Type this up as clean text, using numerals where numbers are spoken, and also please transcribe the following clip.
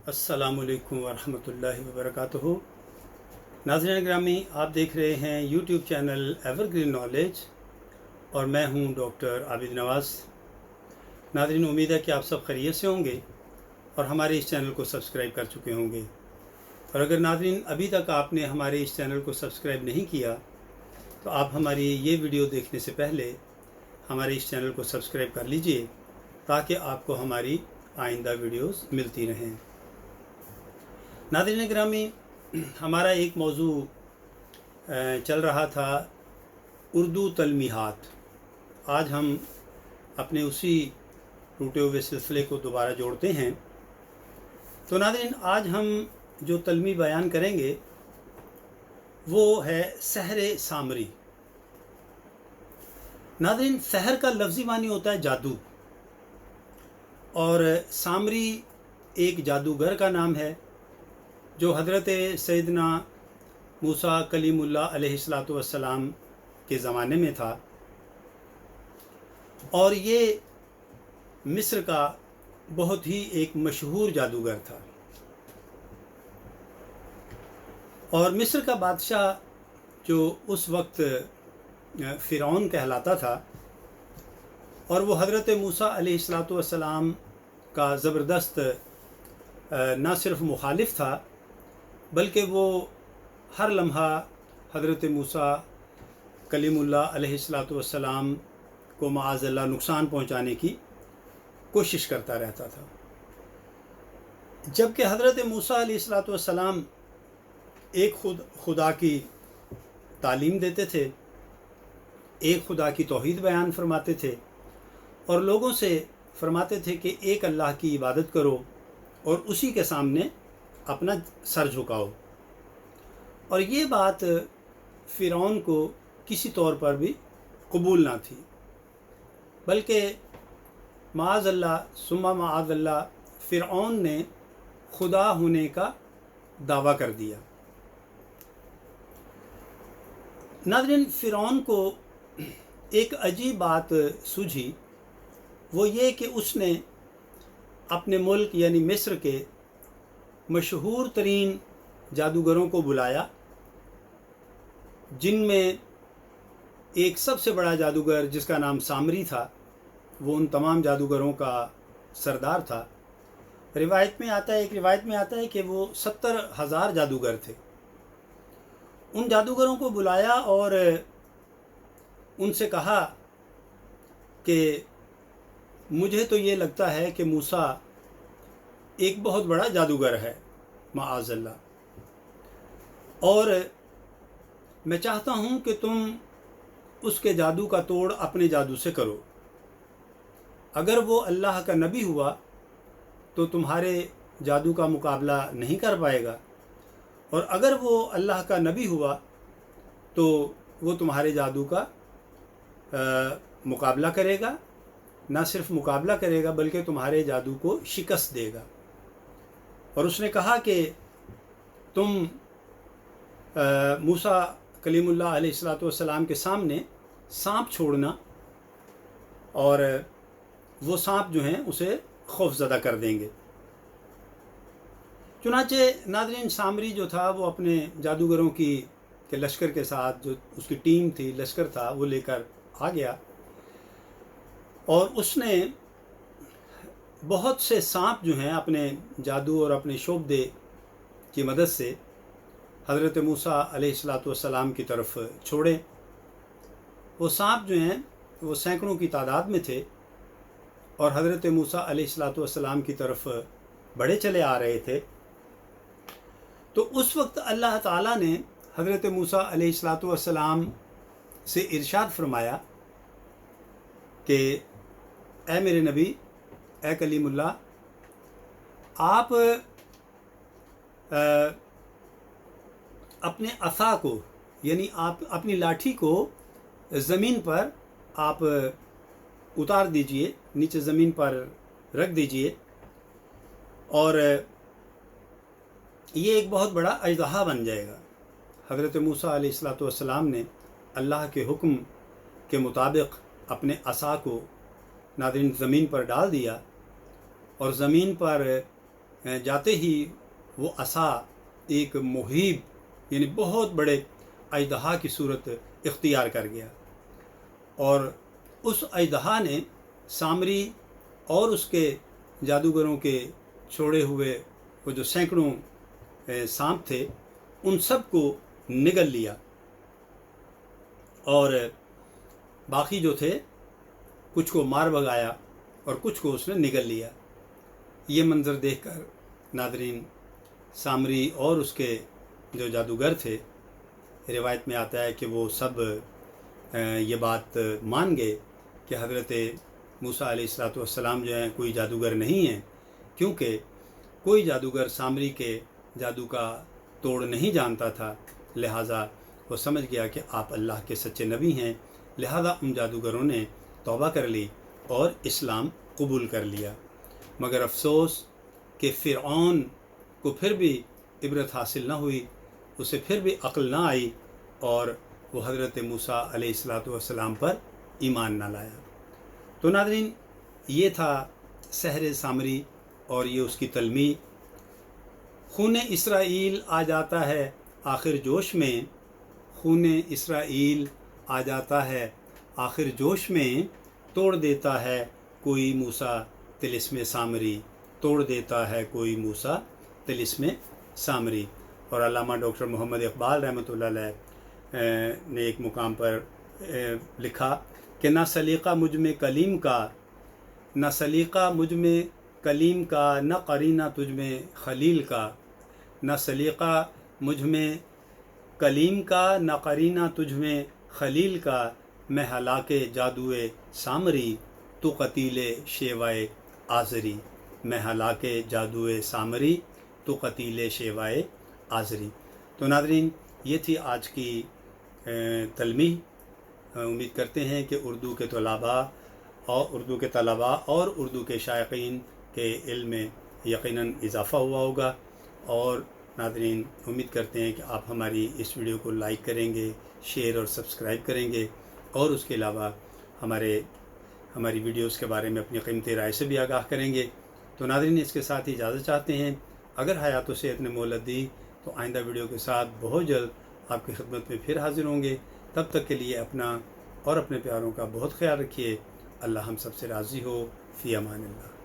अस्सलामुअलैकुम वरहमतुल्लाहि वबरकातुहू। नाज़रीन ग्रामी, आप देख रहे हैं यूट्यूब चैनल एवरग्रीन नॉलेज और मैं हूं डॉक्टर आबिद नवाज़। नाज़रीन, उम्मीद है कि आप सब खैरियत से होंगे और हमारे इस चैनल को सब्सक्राइब कर चुके होंगे। और अगर नाज़रीन अभी तक आपने हमारे इस चैनल को सब्सक्राइब नहीं किया तो आप हमारी ये वीडियो देखने से पहले हमारे इस चैनल को सब्सक्राइब कर लीजिए ताकि आपको हमारी आइंदा वीडियोस मिलती रहें। नाज़रीन ग्रामी, हमारा एक मौजू चल रहा था उर्दू तलमीहात। आज हम अपने उसी टूटे हुए सिलसिले को दोबारा जोड़ते हैं। तो नाज़रीन, आज हम जो तलमी बयान करेंगे वो है सहरे सामरी। नाज़रीन, सहर का लफ्ज़ी मानी होता है जादू और सामरी एक जादूगर का नाम है जो हज़रत सैयदना मूसा कलीमुल्लाह अलैहिस्सलातु वस्सलाम के ज़माने में था और ये मिस्र का बहुत ही एक मशहूर जादूगर था। और मिस्र का बादशाह जो उस वक्त फ़िरौन कहलाता था और वो हज़रत मूसा अलैहिस्सलातु वस्सलाम का ज़बरदस्त न सिर्फ मुखालिफ था बल्कि वो हर लम्हा हज़रत मूसा कलीमुल्लाह अलैहिस्सलातु वस्सलाम को माअज़ल्लाह नुकसान पहुँचाने की कोशिश करता रहता था। जबकि हज़रत मूसा अलैहिस्सलातु वस्सलाम एक खुदा की तालीम देते थे, एक खुदा की तौहीद बयान फरमाते थे और लोगों से फरमाते थे कि एक अल्लाह की इबादत करो और उसी के सामने अपना सर झुकाओ। और ये बात फ़िरौन को किसी तौर पर भी कबूल ना थी, बल्कि माअज़ल्लाह सुम्मा माअज़ल्लाह फ़िरौन ने खुदा होने का दावा कर दिया। नाज़रीन, फ़िरौन को एक अजीब बात सूझी, वो ये कि उसने अपने मुल्क यानी मिस्र के मशहूर तरीन जादूगरों को बुलाया, जिनमें एक सबसे बड़ा जादूगर जिसका नाम सामरी था, वो उन तमाम जादूगरों का सरदार था। एक रिवायत में आता है कि वो 70,000 जादूगर थे। उन जादूगरों को बुलाया और उनसे कहा कि मुझे तो ये लगता है कि मूसा एक बहुत बड़ा जादूगर है माअज़ल्लाह, और मैं चाहता हूँ कि तुम उसके जादू का तोड़ अपने जादू से करो। अगर वो अल्लाह का नबी हुआ तो तुम्हारे जादू का मुकाबला नहीं कर पाएगा, और अगर वो अल्लाह का नबी हुआ तो वो तुम्हारे जादू का मुकाबला करेगा, ना सिर्फ मुकाबला करेगा बल्कि तुम्हारे जादू को शिकस्त देगा। और उसने कहा कि तुम मूसा कलीमुल्लाह अलैहिस्सलातु वस्सलाम के सामने सांप छोड़ना और वो सांप जो हैं उसे खौफज़दा कर देंगे। चुनाचे नाज़रीन, सामरी जो था वो अपने जादूगरों के लश्कर के साथ, जो उसकी टीम थी, लश्कर था, वो लेकर आ गया और उसने बहुत से सांप जो हैं अपने जादू और अपने शोबदे की मदद से हज़रत मूसा अलैहिस्सलातु वस्सलाम की तरफ छोड़े। वो सांप जो हैं वो सैकड़ों की तादाद में थे और हज़रत मूसा अलैहिस्सलातु वस्सलाम की तरफ बढ़े चले आ रहे थे। तो उस वक्त अल्लाह ताला ने हज़रत मूसा अलैहिस्सलातु वस्सलाम से इरशाद फरमाया कि ए मेरे नबी, ए कलीमुल्लाह, आप अपने असा को यानी आप अपनी लाठी को ज़मीन पर आप उतार दीजिए, नीचे ज़मीन पर रख दीजिए और ये एक बहुत बड़ा अजदहा बन जाएगा। हज़रत मूसा अलैहिस्सलातु वस्सलाम ने अल्लाह के हुक्म के मुताबिक अपने असा को नाज़रीन ज़मीन पर डाल दिया और ज़मीन पर जाते ही वो असा एक मुहीब यानी बहुत बड़े अजदहा की सूरत इख्तियार कर गया, और उस अजदहा ने सामरी और उसके जादूगरों के छोड़े हुए वो जो सैकड़ों सांप थे उन सब को निगल लिया, और बाकी जो थे कुछ को मार भगाया और कुछ को उसने निगल लिया। ये मंज़र देखकर नादरीन, सामरी और उसके जो जादूगर थे, रिवायत में आता है कि वो सब ये बात मान गए कि हज़रत मूसा अलैहिस्सलाम जो हैं कोई जादूगर नहीं हैं, क्योंकि कोई जादूगर सामरी के जादू का तोड़ नहीं जानता था। लिहाजा वो समझ गया कि आप अल्लाह के सच्चे नबी हैं। लिहाजा उन जादूगरों ने तौबा कर ली और इस्लाम कबूल कर लिया। मगर अफसोस कि फ़िरऔन को फिर भी इबरत हासिल ना हुई, उसे फिर भी अक्ल ना आई और वो हज़रत मूसा अलैहिस्सलाम पर ईमान ना लाया। तो नाज़रीन, ये था सहर सामरी और ये उसकी तलमी। खून इसराइल आ जाता है आखिर जोश में, खून इसराइल आ जाता है आखिर जोश में, तोड़ देता है कोई मूसा तिलिस्म सामरी, तोड़ देता है कोई मूसा तिलिस्म सामरी। और अल्लामा डॉक्टर मोहम्मद इकबाल रहमतुल्लाह अलैह ने एक मुकाम पर लिखा कि ना सलीक़ा मुझ में कलीम का, न सलीक़ा मुझ में कलीम का, न करीना तुझ में खलील का, न सलीक़ा मुझ में कलीम का, न करीना तुझ में खलील का, मैं हलाके जादुए सामरी, तो कतीले शेवाए आज़री, मैं हलाके जादुए सामरी, तो कतीले शेवाए आज़री। तो नाज़रीन, ये थी आज की तलमी। उम्मीद करते हैं कि उर्दू के तलबा और उर्दू के शायकीन के इल्म में यकीनन इजाफ़ा हुआ होगा। और नाज़रीन, उम्मीद करते हैं कि आप हमारी इस वीडियो को लाइक करेंगे, शेयर और सब्सक्राइब करेंगे, और उसके अलावा हमारी वीडियोस के बारे में अपनी कीमती राय से भी आगाह करेंगे। तो नाज़रीन, इसके साथ ही इजाज़त चाहते हैं। अगर हयात व सेहत ने मोहलत दी तो आइंदा वीडियो के साथ बहुत जल्द आपकी खिदमत में फिर हाजिर होंगे। तब तक के लिए अपना और अपने प्यारों का बहुत ख्याल रखिए। अल्लाह हम सबसे राज़ी हो। फ़ी अमानिल्लाह।